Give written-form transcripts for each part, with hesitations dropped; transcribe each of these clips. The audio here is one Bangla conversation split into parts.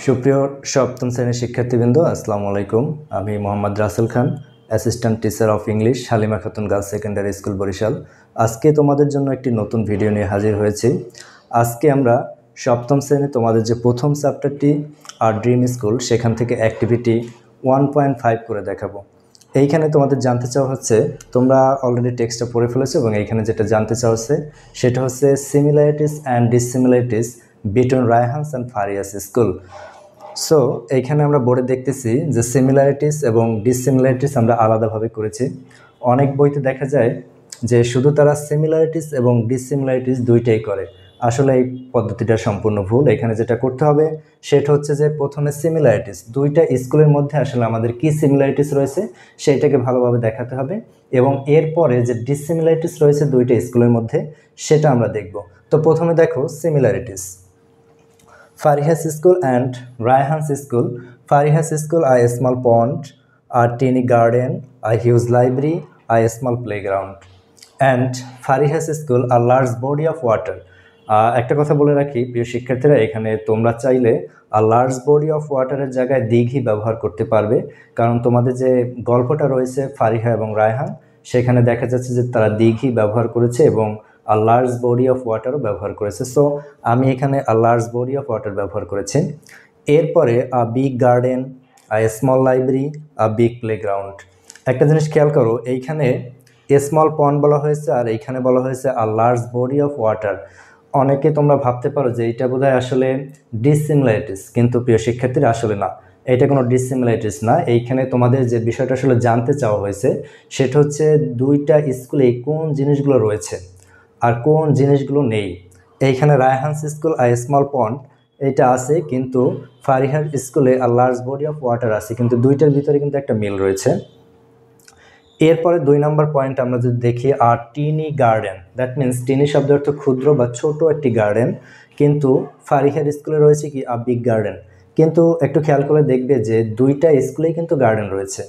সুপ্রিয় সপ্তম শ্রেণীর শিক্ষার্থীবৃন্দ, আসসালামু আলাইকুম। আমি Mohammad Rasel Khan, assistant teacher of English, Halima Khatun girls secondary school, Barishal. আজকে তোমাদের জন্য একটি নতুন ভিডিও নিয়ে হাজির হয়েছি। আজকে আমরা সপ্তম শ্রেণী তোমাদের যে প্রথম চ্যাপ্টারটি আর ড্রিম স্কুল, সেখান থেকে অ্যাক্টিভিটি 1.5 করে দেখাবো। এইখানে তোমাদের জানতে চাওয়া হচ্ছে, তোমরা অলরেডি টেক্সটটা পড়ে ফেলেছো এবং এইখানে যেটা জানতে চাওয়া হচ্ছে সেটা হচ্ছে similarities and dissimilarities between Raihan's and Fariya's school. So এইখানে আমরা বোর্ডে দেখতেছি যে সিমিলারিটিস এবং ডিসিমিলারিটিস আমরা আলাদাভাবে করেছি। অনেক বইতে দেখা যায় যে শুধু তারা সিমিলারিটিস এবং ডিসিমিলারিটিস দুইটাই করে। আসলে এই পদ্ধতিটা সম্পূর্ণ ভুল। এখানে যেটা করতে হবে সেটা হচ্ছে যে প্রথমে সিমিলারিটিস, দুইটা স্কুলের মধ্যে আসলে আমাদের কি সিমিলারিটিস রয়েছে সেইটাকে ভালোভাবে দেখাতে হবে, এবং এরপরে যে ডিসিমিলারিটিস রয়েছে দুইটা স্কুলের মধ্যে সেটা আমরা দেখব। তো প্রথমে দেখো similarities. Farihas School and Raihan's School. Farihas School, a small pond, a tiny garden, a huge library, a small playground. And Farihas School, a large body of water. একটা কথা বলে রাখি প্রিয় শিক্ষার্থীরা, এখানে তোমরা চাইলে আ লার্জ বডি অফ ওয়াটারের জায়গায় দিঘি ব্যবহার করতে পারবে, কারণ তোমাদের যে গল্পটা রয়েছে ফারিহা এবং রায়হান, সেখানে দেখা যাচ্ছে যে তারা দিঘি ব্যবহার করেছে এবং আ লার্জ বডি অফ ওয়াটারও ব্যবহার করেছে। সো আমি এখানে a large body of water ব্যবহার করেছি। এরপরে a big garden, a small library, a big playground. একটা জিনিস খেয়াল করো, এইখানে স্মল পন্ড বলা হয়েছে আর এইখানে বলা হয়েছে a large body of water. অনেকে তোমরা ভাবতে পারো যে এইটা বোধহয় আসলে ডিসিমিলারিটিস, কিন্তু প্রিয় শিক্ষার্থীরা আসলে না, এটা কোনো ডিসিমিলারিটিস না। এইখানে তোমাদের যে বিষয়টা আসলে জানতে চাওয়া হয়েছে সেটা হচ্ছে দুইটা স্কুলে কোন জিনিসগুলো রয়েছে আর কোন জিনিসগুলো নেই। এইখানে রায়হানস স্কুল আ স্মল পন্ড এটা আছে, কিন্তু ফারিহার স্কুলে a large body of water আছে, কিন্তু দুইটার ভিতরে কিন্তু একটা মিল রয়েছে। এরপরে 2 নম্বর পয়েন্ট আমরা যদি দেখি, আর টিনি গার্ডেন, দ্যাট মিনস টিনি শব্দের অর্থ ক্ষুদ্র বা ছোট একটি গার্ডেন, কিন্তু ফারিহার স্কুলে রয়েছে কি আ বিগ গার্ডেন। কিন্তু একটু খেয়াল করে দেখবে যে দুইটা স্কুলেই কিন্তু গার্ডেন রয়েছে।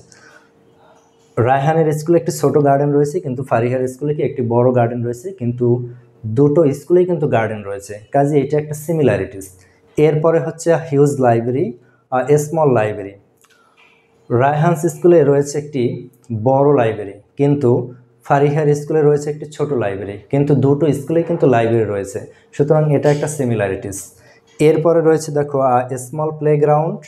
রায়হানের স্কুলে একটি ছোট গার্ডেন রয়েছে, কিন্তু ফারিহার স্কুলে কি একটি বড় গার্ডেন রয়েছে, কিন্তু দুটো স্কুলেই কিন্তু গার্ডেন রয়েছে, কাজে এটা একটা সিমিলারিটিস। এরপরে হচ্ছে huge library, small library. Raihan's স্কুলে রয়েছে একটি বড় লাইব্রেরি, কিন্তু ফারিহার স্কুলে রয়েছে একটি ছোট লাইব্রেরি, কিন্তু দুটো স্কুলেই কিন্তু লাইব্রেরি রয়েছে, সুতরাং এটা একটা সিমিলারিটিস। এরপরে রয়েছে দেখো small playground,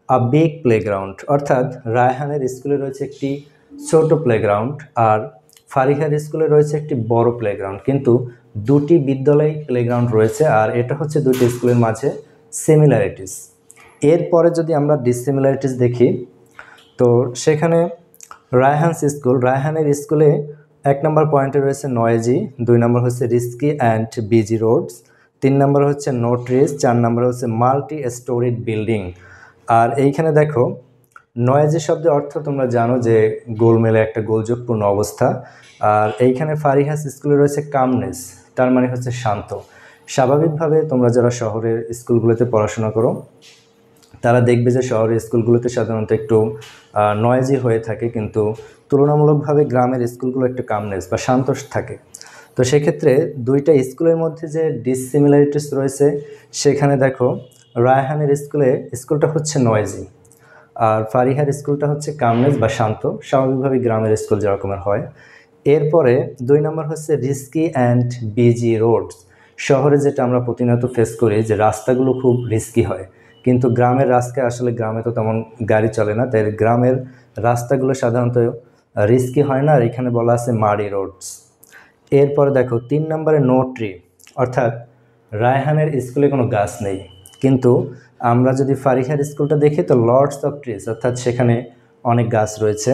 a big playground, অর্থাৎ রায়হানের স্কুলে রয়েছে একটি ছোট প্লেগ্রাউন্ড আর ফারিহার স্কুলে রয়েছে একটি বড় প্লেগ্রাউন্ড, কিন্তু দুটি বিদ্যালয় প্লেগ্রাউন্ড রয়েছে, আর এটা হচ্ছে দুটি স্কুলের মাঝে সিমিলারিটিস। এরপরে যদি আমরা ডিসিমিলারিটিস দেখি, তো সেখানে রায়হানস স্কুল, রায়হানের স্কুলে 1 নম্বর পয়েন্টে রয়েছে নয়েজি, 2 নম্বর হচ্ছে রিস্কি অ্যান্ড বিজি রোডস, 3 নম্বর হচ্ছে নো ট্রিজ, 4 নম্বর হচ্ছে মাল্টি স্টোরিড বিল্ডিং। আর এইখানে দেখো নয়েজি শব্দের অর্থ তোমরা জানো যে গোলমেলে একটা গোলযোগপূর্ণ অবস্থা, আর এইখানে ফারিহাস স্কুলে রয়েছে কামনেস, তার মানে হচ্ছে শান্ত। স্বাভাবিকভাবে তোমরা যারা শহরের স্কুলগুলোতে পড়াশোনা করো তারা দেখবে যে শহরের স্কুলগুলোতে সাধারণত একটু নয়েজি হয়ে থাকে, কিন্তু তুলনামূলকভাবে গ্রামের স্কুলগুলো একটু কামনেস বা শান্ত থাকে। তো সেক্ষেত্রে দুইটা স্কুলের মধ্যে যে ডিসিমিলারিটিস রয়েছে, সেখানে দেখো রায়হানের স্কুলটা হচ্ছে নয়েজি আর ফারিহার স্কুলটা হচ্ছে কামনেস বা শান্ত, স্বাভাবিকভাবে গ্রামের স্কুল যেরকমের হয়। এরপরে 2 নম্বর হচ্ছে রিস্কি অ্যান্ড বিজি রোডস। শহরে যেটা আমরা প্রতিনিয়ত ফেস করি যে রাস্তাগুলো খুব রিস্কি হয়, কিন্তু গ্রামের রাস্তায় আসলে গ্রামে তো তেমন গাড়ি চলে না, তাই গ্রামের রাস্তাগুলো সাধারণত রিস্কি হয় না, আর এখানে বলা আছে মাডি রোডস। এরপরে দেখো 3 নম্বরে নো ট্রি, অর্থাৎ রায়হানের স্কুলে কোনো গাছ নেই, কিন্তু আমরা যদি ফারিহার স্কুলটা দেখি তো লটস অফ ট্রিজ, অর্থাৎ সেখানে অনেক গাছ রয়েছে।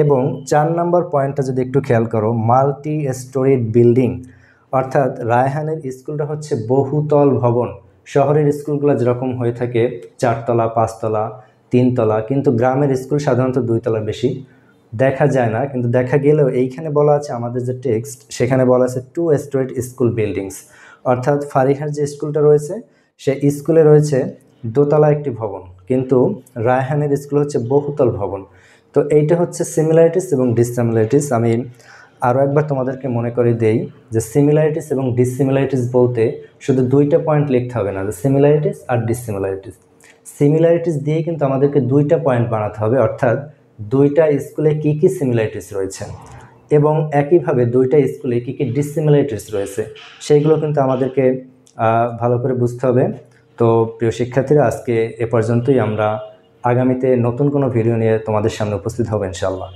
এবং 4 নম্বর পয়েন্টটা যদি একটু খেয়াল করো, মাল্টি স্টোরিড বিল্ডিং, অর্থাৎ রায়হানের স্কুলটা হচ্ছে বহুতল ভবন। শহরের স্কুলগুলো যেরকম হয়ে থাকে 4 তলা, 5 তলা, 3 তলা, কিন্তু গ্রামের স্কুল সাধারণত 2 তলার বেশি দেখা যায় না, কিন্তু দেখা গেলেও এইখানে বলা আছে আমাদের যে টেক্সট সেখানে বলা আছে 2 স্টোরিড স্কুল বিল্ডিংস, অর্থাৎ ফারিহার যে স্কুলটা রয়েছে সে স্কুলে রয়েছে দোতলা একটি ভবন, কিন্তু রায়হানের স্কুল হচ্ছে বহুতল ভবন। তো এইটা হচ্ছে সিমিলারিটিস এবং ডিসিমিলারিটিস। আমি আরও একবার তোমাদেরকে মনে করে দেই যে সিমিলারিটিস এবং ডিসিমিলারিটিস বলতে শুধু দুইটা পয়েন্ট লিখতে হবে না, যে সিমিলারিটিস আর ডিসিমিলারিটিস। সিমিলারিটিস দিয়ে কিন্তু আমাদেরকে দুইটা পয়েন্ট বানাতে হবে, অর্থাৎ দুইটা স্কুলে কি কি সিমিলারিটিস রয়েছে এবং একইভাবে দুইটা স্কুলে কি কি ডিসিমিলারিটিস রয়েছে সেইগুলো কিন্তু আমাদেরকে ভালো করে বুঝতে হবে। তো প্রিয় শিক্ষার্থীরা, আজকে এ পর্যন্তই। আমরা আগামীতে নতুন কোনো ভিডিও নিয়ে তোমাদের সামনে উপস্থিত হব ইনশাআল্লাহ।